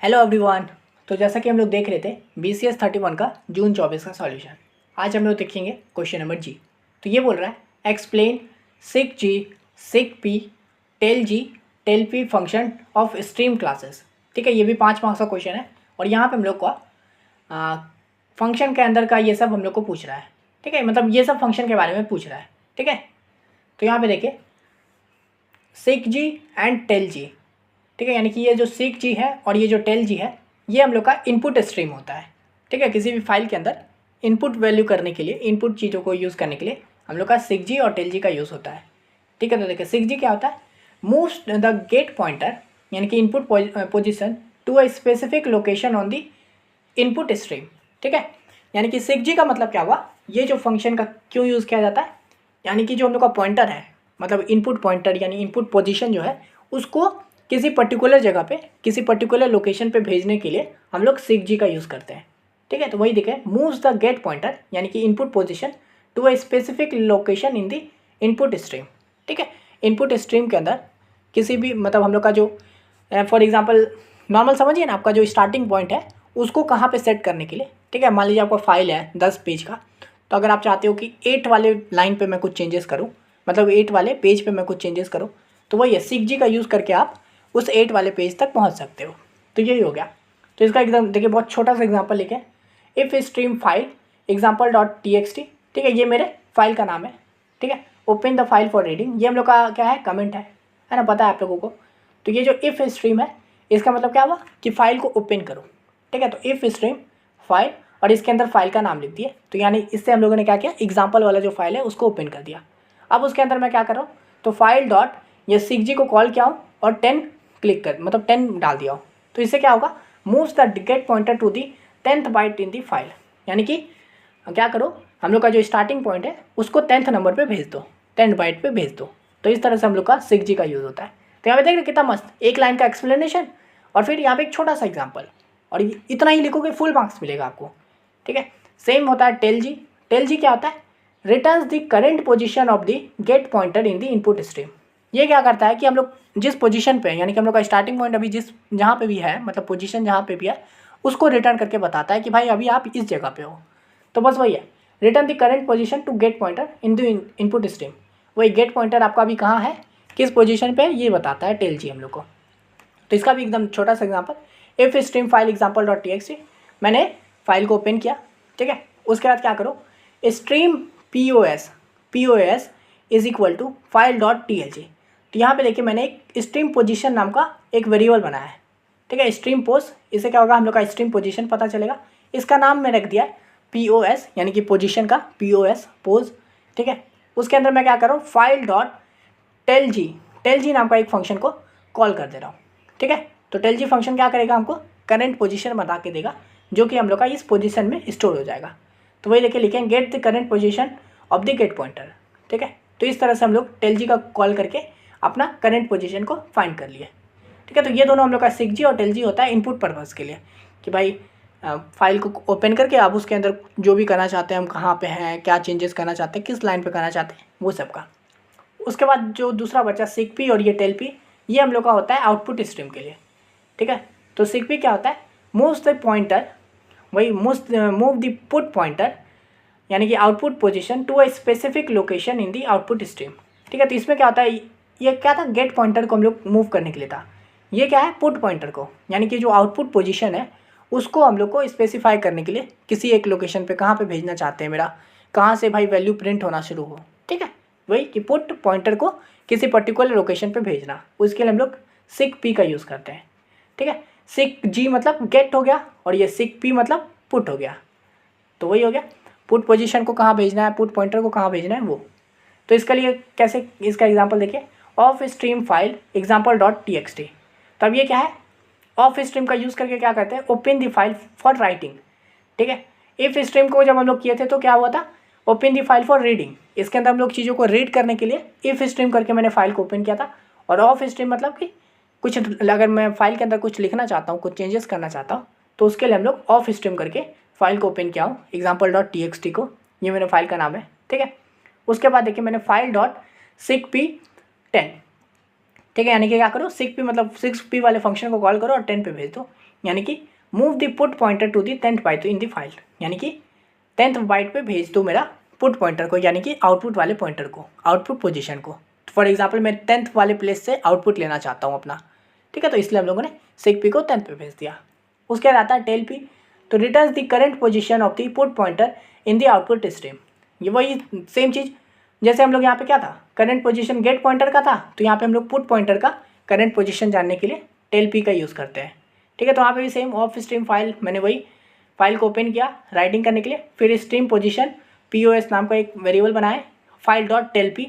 Hello everyone. तो जैसा कि हम लोग देख रहे थे BCS 31 का जून 24 का सॉल्यूशन, आज हम लोग देखेंगे क्वेश्चन नंबर जी। तो ये बोल रहा है explain seekg, seekp, tellg, tellp function of stream classes. ठीक है, ये भी 5 मार्क्स का क्वेश्चन है और यहाँ पे हम लोग का फंक्शन के अंदर का ये सब हम लोग को पूछ रहा है। ठीक है, मतलब ये सब फंक्शन के बारे में पूछ रहा है। ठीक है, तो यहाँ पे देखिए सिक जी एंड टेल जी। ठीक है, यानी कि ये जो सिक जी है और ये जो टेल जी है ये हम लोग का इनपुट स्ट्रीम होता है। ठीक है, किसी भी फाइल के अंदर इनपुट वैल्यू करने के लिए, इनपुट चीज़ों को यूज़ करने के लिए हम लोग का सिक जी और टेल जी का यूज़ होता है। ठीक है, तो देखिए सिक जी क्या होता है, मूव्स द गेट पॉइंटर यानी कि input position to a specific location on the input stream. ठीक है, यानी कि सिक जी का मतलब क्या हुआ, ये जो फंक्शन का क्यों यूज़ किया जाता है, यानी कि जो हम लोग का पॉइंटर है, मतलब इनपुट पॉइंटर यानी इनपुट पोजीशन जो है उसको किसी पर्टिकुलर जगह पे, किसी पर्टिकुलर लोकेशन पे भेजने के लिए हम लोग सिक जी का यूज़ करते हैं। ठीक है, तो वही देखें मूव्स द गेट पॉइंटर यानी कि input position to a specific location in the input stream. ठीक है, इनपुट स्ट्रीम के अंदर किसी भी, मतलब हम लोग का जो फॉर एग्जांपल नॉर्मल समझिए ना, आपका जो स्टार्टिंग पॉइंट है उसको कहाँ पे सेट करने के लिए। ठीक है, मान लीजिए आपका फाइल है 10 पेज का, तो अगर आप चाहते हो कि 8 वाले लाइन पे मैं कुछ चेंजेस करूँ, मतलब 8 वाले पेज पे मैं कुछ चेंजेस करूँ, तो वही है सिक जी का यूज़ करके आप उस 8 वाले पेज तक पहुँच सकते हो। तो यही हो गया। तो इसका एकदम देखिए बहुत छोटा सा एग्जाम्पल लिखे, if stream file example dot txt। ठीक है, ये मेरे फाइल का नाम है। ठीक है, open the file for reading, ये हम लोग का क्या है, कमेंट है ना, पता है आप लोगों को। तो ये जो इफ़ स्ट्रीम है इसका मतलब क्या हुआ कि फ़ाइल को ओपन करो। ठीक है, तो इफ़ स्ट्रीम फाइल और इसके अंदर फाइल का नाम लिख दिए, तो यानी इससे हम लोगों ने क्या किया, एग्जाम्पल वाला जो फाइल है उसको ओपन कर दिया। अब उसके अंदर मैं क्या कर रहा हूँ, तो फाइल डॉट ये सिक जी को कॉल किया हूँ और 10 क्लिक कर, मतलब 10 डाल दिया हूँ। तो इससे क्या होगा, moves the get pointer to the 10th byte in the file, यानी कि क्या करो, हम लोग का जो स्टार्टिंग पॉइंट है उसको 10th नंबर पे भेज दो, 10th बाइट पे भेज दो। तो इस तरह से हम लोग का सिक जी का यूज़ होता है। तो यहाँ पे देख रहे कितना मस्त, एक लाइन का एक्सप्लेनेशन और फिर यहाँ पे एक छोटा सा एग्जाम्पल, और इतना ही लिखोगे फुल मार्क्स मिलेगा आपको। ठीक है, सेम होता है टेल जी। टेल जी क्या होता है, returns the current position of the get pointer in the input stream. ये क्या करता है कि हम लोग जिस पोजीशन पे, यानी कि हम लोग का स्टार्टिंग पॉइंट अभी जिस जहाँ पे भी है, मतलब पोजीशन जहाँ पे भी है उसको रिटर्न करके बताता है कि भाई अभी आप इस जगह पे हो। तो बस वही है, return the current position to get pointer in the input stream. वही गेट पॉइंटर आपका अभी कहाँ है, किस पोजीशन पे, ये बताता है टेल जी हम लोग को। तो इसका भी एकदम छोटा सा example, if stream file example dot txt, मैंने फाइल को ओपन किया। ठीक है, उसके बाद क्या करो, streampos is equal to file dot tlg। तो यहाँ पे देखिए मैंने एक स्ट्रीम पोजीशन नाम का एक वेरिएबल बनाया है। ठीक है, स्ट्रीम पोज, इससे क्या होगा, हम लोग का स्ट्रीम पोजीशन पता चलेगा। इसका नाम मैं रख दिया है POS, यानी कि पोजीशन का POS पोज। ठीक है, उसके अंदर मैं क्या कर रहा हूँ, फाइल डॉट टेल जी नाम का एक फंक्शन को कॉल कर दे रहा हूँ। ठीक है, तो टेल जी फंक्शन क्या करेगा, हमको करंट पोजीशन बता के देगा, जो कि हम लोग का इस पोजीशन में स्टोर हो जाएगा। तो वही देखिए लिखेंगे get the current position of the get pointer. ठीक है, तो इस तरह से हम लोग टेल जी का कॉल करके अपना करंट पोजीशन को फाइंड कर लिए। ठीक है, तो ये दोनों हम लोग का सिक जी और टेल जी होता है इनपुट पर्पज़ के लिए, कि भाई फाइल को ओपन करके आप उसके अंदर जो भी करना चाहते हैं, हम कहाँ पे हैं, क्या चेंजेस करना चाहते हैं, किस लाइन पे करना चाहते हैं, वो सब का। उसके बाद जो दूसरा बचा सिक पी और ये टेल पी, ये हम लोग का होता है आउटपुट स्ट्रीम के लिए। ठीक है, तो सिक पी क्या होता है, मूव्स द पॉइंटर, वही मूव द पुट पॉइंटर यानी कि output position to a specific location in the output stream. ठीक है, तो इसमें क्या होता है, ये क्या था, गेट पॉइंटर को हम लोग मूव करने के लिए था, ये क्या है, पुट पॉइंटर को, यानी कि जो आउटपुट पोजीशन है उसको हम लोग को स्पेसिफाई करने के लिए किसी एक लोकेशन पे कहाँ पे भेजना चाहते हैं, मेरा कहाँ से भाई वैल्यू प्रिंट होना शुरू हो। ठीक है, वही कि पुट पॉइंटर को किसी पर्टिकुलर लोकेशन पे भेजना, उसके लिए हम लोग सिक पी का यूज़ करते हैं। ठीक है, सिक जी मतलब गेट हो गया और ये सिक पी मतलब पुट हो गया। तो वही हो गया, पुट पोजीशन को कहाँ भेजना है, पुट पॉइंटर को कहाँ भेजना है वो। तो इसके लिए कैसे, इसका एग्जांपल देखिए, of stream file example dot txt। तब ये क्या है, ऑफ स्ट्रीम का यूज़ करके क्या करते हैं, open the file for writing. ठीक है, इफ स्ट्रीम को जब हम लोग किए थे तो क्या हुआ था, open the file for reading. इसके अंदर हम लोग चीज़ों को रीड करने के लिए इफ स्ट्रीम करके मैंने फाइल को ओपन किया था। और ऑफ स्ट्रीम मतलब कि कुछ, अगर मैं फाइल के अंदर कुछ लिखना चाहता हूँ, कुछ चेंजेस करना चाहता हूँ, तो उसके लिए हम लोग ऑफ स्ट्रीम करके फाइल को ओपन किया हूँ एग्जाम्पल डॉट txt को, ये मेरे फाइल का नाम है। ठीक है, उसके बाद देखिए मैंने फाइल डॉट सिक पी 10 ठीक है, यानी कि क्या करो, सिक पी मतलब 6p वाले फंक्शन को कॉल करो और 10 पे भेज दो, यानी कि move the put pointer to the 10th byte in the file, यानी कि 10th बाइट पे भेज दो मेरा पुट पॉइंटर को, यानी कि आउटपुट वाले पॉइंटर को, आउटपुट पोजीशन को। फॉर एग्जांपल मैं 10th वाले प्लेस से आउटपुट लेना चाहता हूँ अपना, ठीक है, तो इसलिए हम लोगों ने सिक पी को 10th पे भेज दिया। उसके बाद आता है टेल पी, तो returns the current position of the put pointer in the output stream. ये वही सेम चीज़ जैसे हम लोग यहाँ पे क्या था, करंट पोजीशन गेट पॉइंटर का था, तो यहाँ पे हम लोग पुट पॉइंटर का करंट पोजीशन जानने के लिए टेल पी का यूज़ करते हैं, ठीक है। तो यहाँ पे भी सेम ऑफ स्ट्रीम फाइल, मैंने वही फाइल को ओपन किया राइटिंग करने के लिए, फिर स्ट्रीम पोजीशन POS नाम का एक वेरिएबल बनाए फाइल डॉट टेल पी,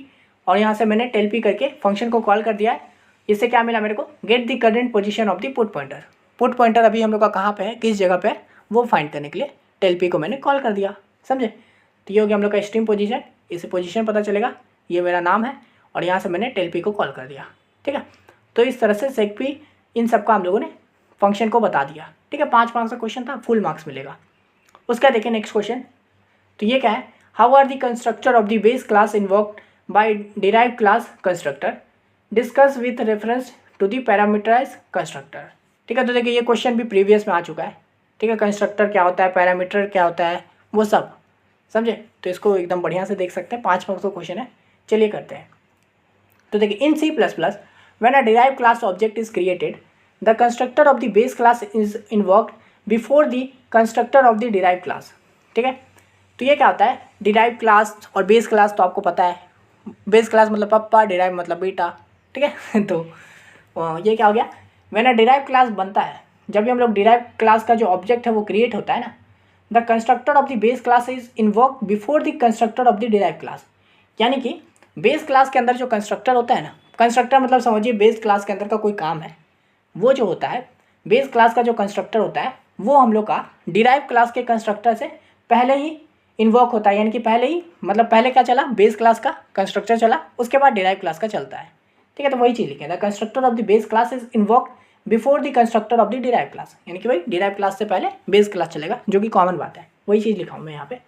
और यहाँ से मैंने टेल पी करके फंक्शन को कॉल कर दिया है। इससे क्या मिला मेरे को, get the current position of the put pointer. Put pointer अभी हम लोग का कहाँ पे है, किस जगह पे है, वो फाइंड करने के लिए टेल पी को मैंने कॉल कर दिया, समझे। तो ये हो गया हम लोग का स्ट्रीम पोजीशन, इससे पोजीशन पता चलेगा, ये मेरा नाम है, और यहाँ से मैंने टेल पी को कॉल कर दिया, ठीक है। तो इस तरह से सेक पी इन सब का हम लोगों ने फंक्शन को बता दिया, ठीक है। 5 मार्क्स का क्वेश्चन था, फुल मार्क्स मिलेगा। उसका देखिए नेक्स्ट क्वेश्चन, तो ये क्या है, how are the constructor of the base class invoked by derive class constructor, discuss with reference to the parameterize constructor, ठीक है। तो देखिए ये क्वेश्चन भी प्रीवियस में आ चुका है, ठीक है। कंस्ट्रक्टर क्या होता है, पैरामीटर क्या होता है, वो सब समझे, तो इसको एकदम बढ़िया से देख सकते हैं। 5 मार्क्स का क्वेश्चन है, चलिए करते हैं। तो देखिए इन C++ when a derive class object is created, the constructor of the base class is invoked before the constructor of the derive class, ठीक है। तो ये क्या होता है, डिराइव क्लास और बेस क्लास तो आपको पता है, बेस क्लास मतलब पप्पा, डिराइव मतलब बेटा, ठीक है। तो ये क्या हो गया, व्हेन अ डिराइव क्लास बनता है, जब भी हम लोग डिराइव क्लास का जो ऑब्जेक्ट है वो क्रिएट होता है ना, the constructor of the base class is invoked before the constructor of the derive class, यानी कि बेस क्लास के अंदर जो कंस्ट्रक्टर होता है ना, कंस्ट्रक्टर मतलब समझिए बेस क्लास के अंदर का कोई काम है, वो जो होता है बेस क्लास का जो कंस्ट्रक्टर होता है वो हम लोग का डिराइव क्लास के कंस्ट्रक्टर से पहले ही इन्वोक होता है, यानी कि पहले ही मतलब पहले क्या चला, बेस क्लास का कंस्ट्रक्टर चला, उसके बाद डिराइव क्लास का चलता है, ठीक है। तो वही चीज़ लिखे, the constructor of the base class is invoked before the constructor of the derive class, यानी कि भाई डिराइव क्लास से पहले बेस क्लास चलेगा, जो कि कॉमन बात है, वही चीज़ लिखा हूँ मैं यहाँ पे।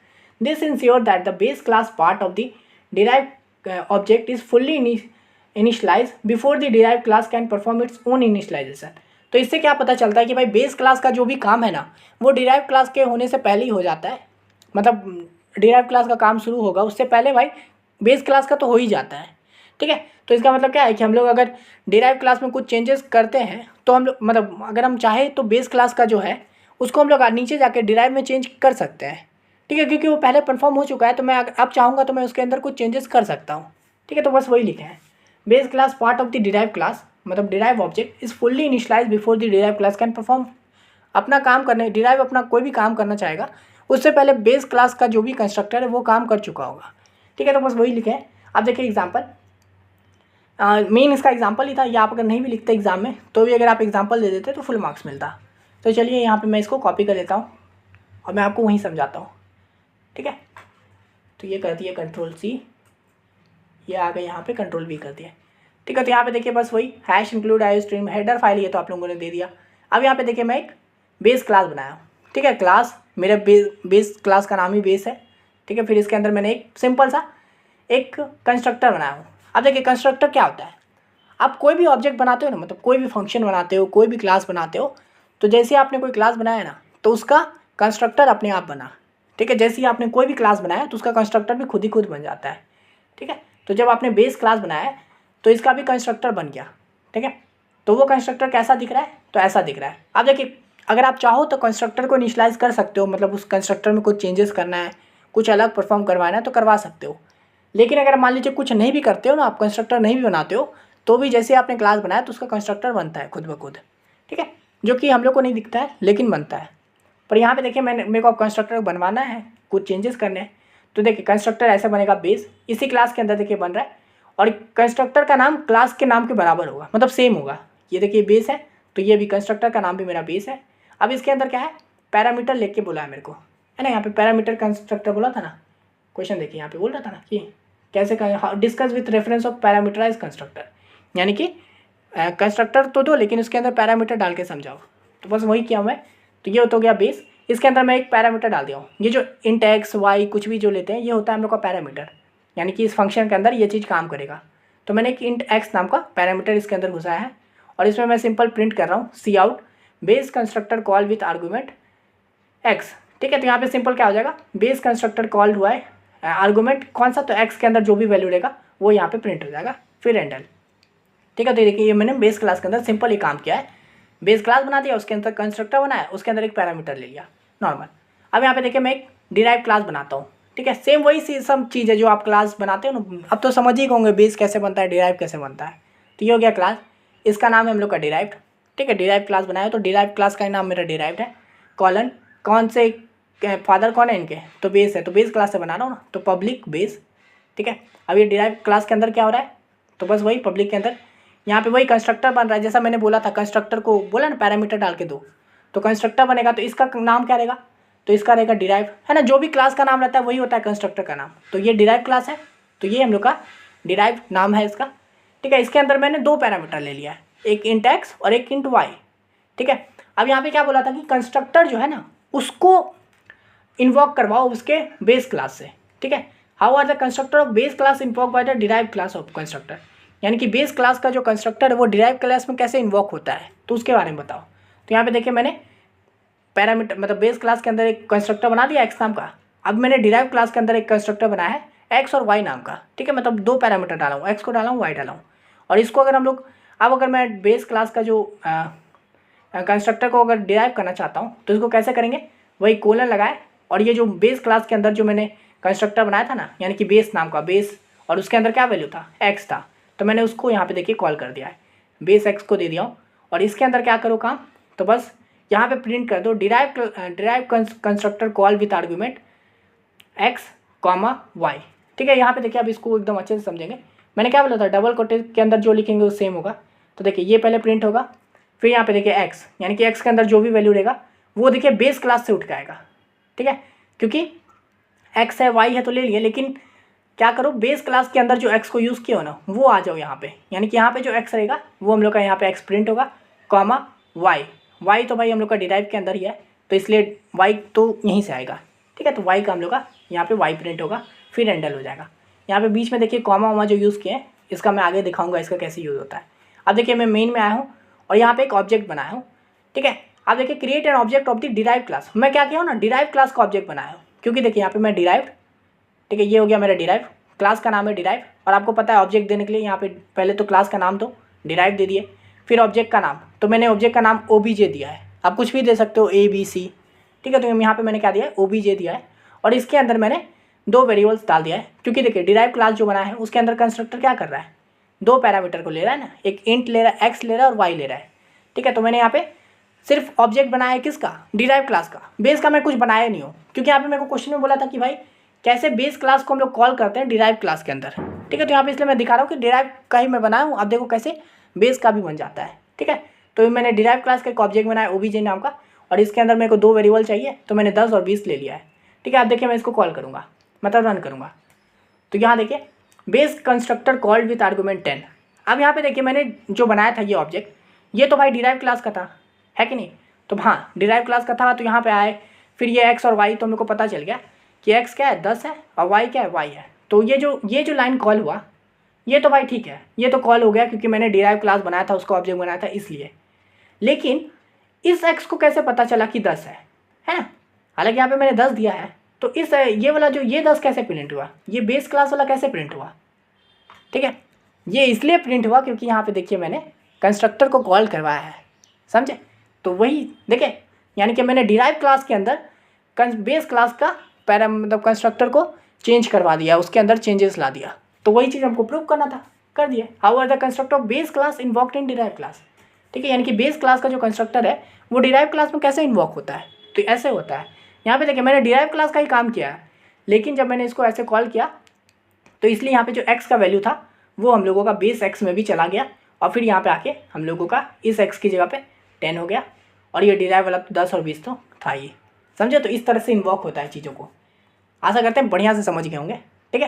This ensure that the base class part of the derive object is fully initialise before the derive class can perform its own initialization. तो इससे क्या पता चलता है कि भाई बेस क्लास का जो भी काम है ना, वो डिराइव क्लास के होने से पहले ही हो जाता है, मतलब डिराइव क्लास का काम शुरू होगा उससे पहले भाई बेस क्लास का तो हो ही जाता है, ठीक है। तो इसका मतलब क्या है कि हम लोग अगर डिराइव क्लास में कुछ चेंजेस करते हैं तो हम लोग मतलब अगर हम चाहें तो बेस क्लास का जो है उसको हम लोग नीचे जाके डिराइव में चेंज कर सकते हैं, ठीक है, क्योंकि वो पहले परफॉर्म हो चुका है। तो मैं अब चाहूँगा तो मैं उसके अंदर कुछ चेंजेस कर सकता हूँ, ठीक है। तो बस वही लिखे हैं, base class part of the derive class मतलब derive object is fully initialise before the derive class can perform, अपना काम करने डिराइव अपना कोई भी काम करना चाहेगा उससे पहले बेस क्लास का जो भी कंस्ट्रक्टर है वो काम कर चुका होगा, ठीक है। तो बस वही लिखे हैं। अब देखिए एग्जाम्पल, मेन इसका एग्जाम्पल ही था, या आप अगर नहीं भी लिखते एग्जाम में तो भी अगर आप एग्जाम्पल दे देते तो फुल मार्क्स मिलता। तो चलिए यहाँ पे मैं इसको कॉपी कर लेता हूँ और मैं आपको वहीं समझाता हूँ, ठीक है। तो ये कर दिया Ctrl+C, ये आ गए यहाँ पे Ctrl+V कर दिया, ठीक है। तो यहाँ पे देखिए बस वही hash include iostream header file, ये तो आप लोगों ने दे दिया। अब यहाँ पे देखिए मैं एक बेस क्लास बनाया हूँ, ठीक है। क्लास मेरे बेस क्लास का नाम ही बेस है, ठीक है। फिर इसके अंदर मैंने एक सिंपल सा एक कंस्ट्रक्टर बनाया हूँ। अब देखिए कंस्ट्रक्टर क्या होता है, आप कोई भी ऑब्जेक्ट बनाते हो ना, मतलब कोई भी फंक्शन बनाते हो, कोई भी क्लास बनाते हो, तो जैसे आपने कोई क्लास बनाया ना तो उसका कंस्ट्रक्टर अपने आप बना, ठीक है। जैसे ही आपने कोई भी क्लास बनाया तो उसका कंस्ट्रक्टर भी खुद ही खुद बन जाता है, ठीक है। तो जब आपने बेस क्लास बनाया तो इसका भी कंस्ट्रक्टर बन गया, ठीक है। तो वो कंस्ट्रक्टर कैसा दिख रहा है, तो ऐसा दिख रहा है। अब देखिए अगर आप चाहो तो कंस्ट्रक्टर को इनिशियलाइज कर सकते हो, मतलब उस कंस्ट्रक्टर में कुछ चेंजेस करना है, कुछ अलग परफॉर्म करवाना है तो करवा सकते हो। लेकिन अगर मान लीजिए कुछ नहीं भी करते हो ना, आप कंस्ट्रक्टर नहीं भी बनाते हो, तो भी जैसे आपने क्लास बनाया तो उसका कंस्ट्रक्टर बनता है खुद ब खुद, ठीक है। जो कि हम लोग को नहीं दिखता है लेकिन बनता है। पर यहाँ पे देखिए मेरे को अब कंस्ट्रक्टर बनवाना है, कुछ चेंजेस करने हैं। तो देखिए कंस्ट्रक्टर ऐसा बनेगा, बेस इसी क्लास के अंदर देखिए बन रहा है, और कंस्ट्रक्टर का नाम क्लास के नाम के बराबर होगा, मतलब सेम होगा। ये देखिए बेस है तो ये भी कंस्ट्रक्टर का नाम भी मेरा बेस है। अब इसके अंदर क्या है, पैरामीटर लेके बोला है मेरे को, है ना। यहाँ पे पैरामीटर कंस्ट्रक्टर बोला था ना, क्वेश्चन देखिए यहाँ पे बोल रहा था ना कि कैसे discuss with reference of parameterize constructor, यानी कि कंस्ट्रक्टर तो दो लेकिन उसके अंदर पैरामीटर डाल के समझाओ। तो बस वही किया मैं। तो ये हो गया बेस, इसके अंदर मैं एक पैरामीटर डाल दिया हूँ। ये जो इंट एक्स वाई कुछ भी जो लेते हैं ये होता है हम लोग का पैरामीटर, यानी कि इस फंक्शन के अंदर ये चीज़ काम करेगा। तो मैंने एक इंट एक्स नाम का पैरामीटर इसके अंदर घुसाया है और इसमें मैं सिंपल प्रिंट कर रहा हूँ cout base constructor call with argument X. ठीक है, तो यहाँ पे सिंपल क्या हो जाएगा, बेस कंस्ट्रक्टर कॉल्ड हुआ है, आर्गूमेंट कौन सा, तो एक्स के अंदर जो भी वैल्यू रहेगा वो यहाँ पे प्रिंट हो जाएगा, फिर एंडल। ठीक है, तो देखिए ये मैंने बेस क्लास के अंदर सिंपल ही काम किया है, बेस क्लास बना दिया, उसके अंदर कंस्ट्रक्टर बनाया, उसके अंदर एक पैरामीटर ले लिया नॉर्मल। अब यहाँ पे देखिए मैं एक डिराइव क्लास बनाता हूँ। ठीक है, सेम वही सब चीज़ है जो आप क्लास बनाते हो ना। अब तो समझ ही होंगे बेस कैसे बनता है, डिराइव कैसे बनता है। तो ये हो गया क्लास, इसका नाम है हम लोग का डिराइव्ड। ठीक है, डिराइव क्लास बनाया, तो डिराइव क्लास का नाम मेरा डिराइव्ड है। कॉलन कौन से फादर कौन है इनके, तो बेस है, तो बेस क्लास से बना रहा हूँ ना, तो पब्लिक बेस। ठीक है, अब ये डिराइव क्लास के अंदर क्या हो रहा है, तो बस वही पब्लिक के अंदर यहाँ पे वही कंस्ट्रक्टर बन रहा है, जैसा मैंने बोला था कंस्ट्रक्टर को बोला ना पैरामीटर डाल के दो, तो कंस्ट्रक्टर बनेगा, तो इसका नाम क्या रहेगा, तो इसका रहेगा डिराइव, है ना। जो भी क्लास का नाम रहता है वही होता है कंस्ट्रक्टर का नाम। तो ये डिराइव क्लास है, तो ये हम लोग का डिराइव नाम है इसका। ठीक है, इसके अंदर मैंने दो पैरामीटर ले लिया है, एक इंट एक्स और एक इंट वाई। ठीक है, अब यहाँ पे क्या बोला था कि कंस्ट्रक्टर जो है ना उसको इन्वॉक करवाओ उसके बेस क्लास से। ठीक है, how are the constructor of base class invoke by the derive class of constructor, यानी कि बेस क्लास का जो कंस्ट्रक्टर है वो डिराइव क्लास में कैसे इन्वॉक होता है, तो उसके बारे में बताओ। तो यहाँ पे देखिए मैंने पैरामीटर मतलब बेस क्लास के अंदर एक कंस्ट्रक्टर बना दिया एक्स नाम का। अब मैंने डिराइव क्लास के अंदर एक कंस्ट्रक्टर बनाया है एक्स और वाई नाम का। ठीक है, मतलब दो पैरामीटर डाला हूँ, एक्स को डाला हूँ, वाई डाला हूँ। और इसको अगर हम लोग अब अगर मैं बेस क्लास का जो कंस्ट्रक्टर को अगर डिराइव करना चाहता हूँ तो इसको कैसे करेंगे, वही कोलन लगाए और ये जो बेस क्लास के अंदर जो मैंने कंस्ट्रक्टर बनाया था ना, यानी कि बेस नाम का बेस, और उसके अंदर क्या वैल्यू था, एक्स था, तो मैंने उसको यहाँ पे देखिए कॉल कर दिया है, बेस एक्स को दे दिया हूँ। और इसके अंदर क्या करो काम, तो बस यहाँ पे प्रिंट कर दो derive constructor call with argument x comma y. ठीक है, यहाँ पे देखिए अब इसको एकदम अच्छे से समझेंगे। मैंने क्या बोला था, डबल कोटेशन के अंदर जो लिखेंगे वो सेम होगा। तो देखिए ये पहले प्रिंट होगा, फिर यहाँ पे देखिए एक्स, यानी कि एक्स के अंदर जो भी वैल्यू रहेगा वो देखिए बेस क्लास से उठ के आएगा। ठीक है, क्योंकि एक्स है वाई है तो ले लिए, लेकिन क्या करो बेस क्लास के अंदर जो एक्स को यूज़ किया हो ना वो आ जाओ यहाँ पे, यानी कि यहाँ पे जो एक्स रहेगा वो हम लोग का यहाँ पे एक्स प्रिंट होगा, कॉमा वाई। वाई तो भाई हम लोग का डिराइव के अंदर ही है, तो इसलिए वाई तो यहीं से आएगा। ठीक है, तो वाई का हम लोग का यहाँ पे वाई प्रिंट होगा, फिर एंडल हो जाएगा। यहाँ पे बीच में देखिए कॉमा वामा जो यूज़ किए हैं इसका मैं आगे दिखाऊंगा इसका कैसे यूज़ होता है। अब देखिए मैं मेन में आया हूँ और यहाँ पे एक ऑब्जेक्ट बनाया हूँ। ठीक है, अब देखिए create an object of the derive class. मैं क्या किया हूँ ना, डिराइव क्लास का ऑब्जेक्ट बनाया हूँ, क्योंकि देखिए यहाँ पे मैं डिराइव, ठीक है ये हो गया मेरा डिराइव, क्लास का नाम है डिराइव। और आपको पता है ऑब्जेक्ट देने के लिए यहाँ पे पहले तो क्लास का नाम दो, डिराइव दे दिए, फिर ऑब्जेक्ट का नाम, तो मैंने ऑब्जेक्ट का नाम ओबीजे दिया है। आप कुछ भी दे सकते हो, ए बी सी। ठीक है, तो यहाँ पे मैंने क्या दिया है, ओबीजे दिया है। और इसके अंदर मैंने दो वेरिएबल्स डाल दिया है, क्योंकि देखिए डिराइव क्लास जो बना है उसके अंदर कंस्ट्रक्टर क्या कर रहा है, दो पैरामीटर को ले रहा है ना, एक इंट ले रहा है, एक्स ले रहा है और वाई ले रहा है। ठीक है, तो मैंने यहाँ पे सिर्फ ऑब्जेक्ट बनाया है किसका, डिराइव क्लास का, बेस का मैं कुछ बनाया नहीं हूँ, क्योंकि यहाँ पे मेरे को क्वेश्चन में बोला था कि भाई कैसे बेस क्लास को हम लोग कॉल करते हैं डिराइव क्लास के अंदर। ठीक है, तो यहाँ पे इसलिए मैं दिखा रहा हूँ कि डिराइव का ही मैं बनाया हूँ, अब देखो कैसे बेस का भी बन जाता है। ठीक है, तो मैंने डिराइव क्लास का एक ऑब्जेक्ट बनाया ओबीजे नाम का, और इसके अंदर मेरे को दो वेरिएबल चाहिए, तो मैंने 10 और 20 ले लिया है। ठीक है, अब देखिए मैं इसको कॉल करूँगा, मतलब रन करूँगा, तो यहाँ देखिए base constructor called with argument 10। अब यहाँ पे देखिए मैंने जो बनाया था ये ऑब्जेक्ट, ये तो भाई डिराइव क्लास का था, है कि नहीं, तो हाँ डिराइव क्लास का था, तो यहाँ पे आए, फिर ये एक्स और वाई, तो मेरे को पता चल गया कि एक्स क्या है 10 है और वाई क्या है वाई है। तो ये जो लाइन कॉल हुआ ये तो भाई ठीक है, ये तो कॉल हो गया क्योंकि मैंने डिराइव क्लास बनाया था, उसका ऑब्जेक्ट बनाया था इसलिए। लेकिन इस एक्स को कैसे पता चला कि 10 है ना, हालांकि यहाँ पे मैंने 10 दिया है, तो इस ये वाला जो ये 10 कैसे प्रिंट हुआ, ये बेस क्लास वाला कैसे प्रिंट हुआ। ठीक है, ये इसलिए प्रिंट हुआ क्योंकि यहाँ पे देखिए मैंने कंस्ट्रक्टर को कॉल करवाया है, समझे। तो वही देखिए, यानी कि मैंने डिराइव क्लास के अंदर बेस क्लास का मतलब कंस्ट्रक्टर को चेंज करवा दिया, उसके अंदर चेंजेस ला दिया, तो वही चीज़ हमको प्रूव करना था, कर दिया। How are the constructor of base class invoked in derive class. ठीक है, यानी कि बेस क्लास का जो कंस्ट्रक्टर है वो डिराइव क्लास में कैसे इन्वॉक होता है, तो ऐसे होता है। यहाँ पे देखिए मैंने डिराइव क्लास का ही काम किया है, लेकिन जब मैंने इसको ऐसे कॉल किया तो इसलिए यहाँ पे जो एक्स का वैल्यू था वो हम लोगों का बेस एक्स में भी चला गया, और फिर यहाँ पे आके हम लोगों का इस एक्स की जगह पे 10 हो गया, और ये डिराइव वाला तो 10 और 20 तो था ही, समझे। तो इस तरह से इन्वॉक होता है चीज़ों को, आशा करते हैं बढ़िया से समझ गए होंगे। ठीक है,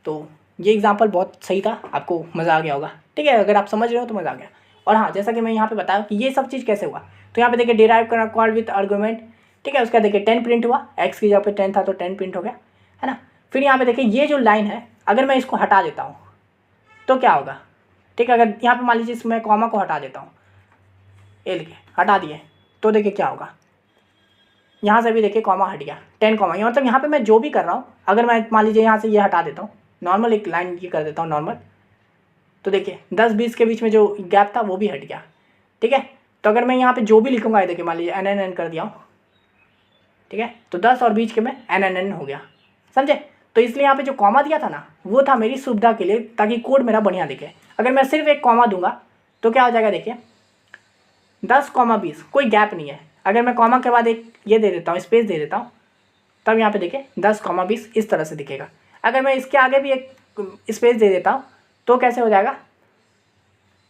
तो ये एग्जाम्पल बहुत सही था, आपको मज़ा आ गया होगा। ठीक है, अगर आप समझ रहे हो तो मज़ा आ गया। और हाँ, जैसा कि मैं यहाँ पे बताया कि ये सब चीज़ कैसे हुआ, तो यहाँ पे देखिए डिराइव करना कॉल विथ आर्गूमेंट। ठीक है, उसका देखिए 10 प्रिंट हुआ, एक्स की जगह पे 10 था तो 10 प्रिंट हो गया, है ना। फिर यहाँ पे देखिए ये जो लाइन है अगर मैं इसको हटा देता हूँ तो क्या होगा, ठीक है। अगर यहाँ पे मान लीजिए इसमें कॉमा को हटा देता हूँ, ये लिखे हटा दिए, तो देखिए क्या होगा, यहाँ से भी देखिए कॉमा हट गया, 10 कॉमा, ये मतलब यहाँ पे मैं जो भी कर रहा हूँ, अगर मैं मान लीजिए यहाँ से ये हटा देता हूँ, नॉर्मल एक लाइन ये कर देता हूँ नॉर्मल, तो देखिए 10-20 के बीच में जो गैप था वो भी हट गया, ठीक है। तो अगर मैं यहाँ पे जो भी लिखूँगा, ये देखिए मान लीजिए NNN कर दिया हूँ, ठीक है, तो 10 और बीच के में NNN हो गया, समझे। तो इसलिए यहाँ पे जो कॉमा दिया था ना, वो था मेरी सुविधा के लिए, ताकि कोड मेरा बढ़िया दिखे। अगर मैं सिर्फ एक कॉमा दूंगा तो क्या हो जाएगा, देखिए 10,20, कोई गैप नहीं है। अगर मैं कॉमा के बाद एक ये दे देता हूँ, स्पेस दे देता हूँ, तब यहाँ पे देखिए 10,20 इस तरह से दिखेगा। अगर मैं इसके आगे भी एक स्पेस दे देता हूँ तो कैसे हो जाएगा,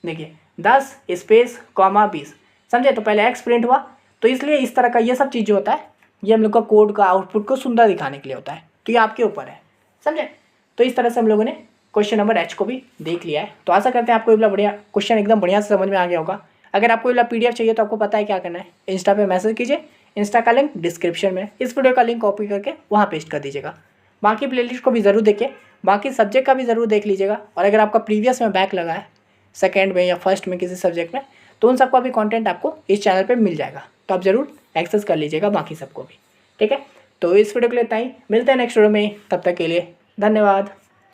देखिए 10 स्पेस कॉमा 20, समझे। तो पहले एक्स प्रिंट हुआ, तो इसलिए इस तरह का ये सब चीज़ जो होता है, ये हम लोग का कोड का आउटपुट को सुंदर दिखाने के लिए होता है। तो ये आपके ऊपर है, समझे। तो इस तरह से हम लोगों ने क्वेश्चन नंबर H को भी देख लिया है। तो आशा करते हैं आपको ये वाला बढ़िया क्वेश्चन एकदम बढ़िया से समझ में आ गया होगा। अगर आपको ये वाला PDF चाहिए तो आपको पता है क्या करना है, इंस्टा पे मैसेज कीजिए, इंस्टा का लिंक डिस्क्रिप्शन में, इस वीडियो का लिंक कॉपी करके वहाँ पेस्ट कर दीजिएगा। बाकी प्लेलिस्ट को भी ज़रूर देखिए, बाकी सब्जेक्ट का भी ज़रूर देख लीजिएगा। और अगर आपका प्रीवियस में बैक लगा है, सेकेंड में या फर्स्ट में किसी सब्जेक्ट में, तो उन सबका भी कंटेंट आपको इस चैनल पे मिल जाएगा। तो आप ज़रूर एक्सेस कर लीजिएगा बाकी सबको भी, ठीक है। तो इस वीडियो के लिए इतना ही, मिलते हैं नेक्स्ट वीडियो में, तब तक के लिए धन्यवाद।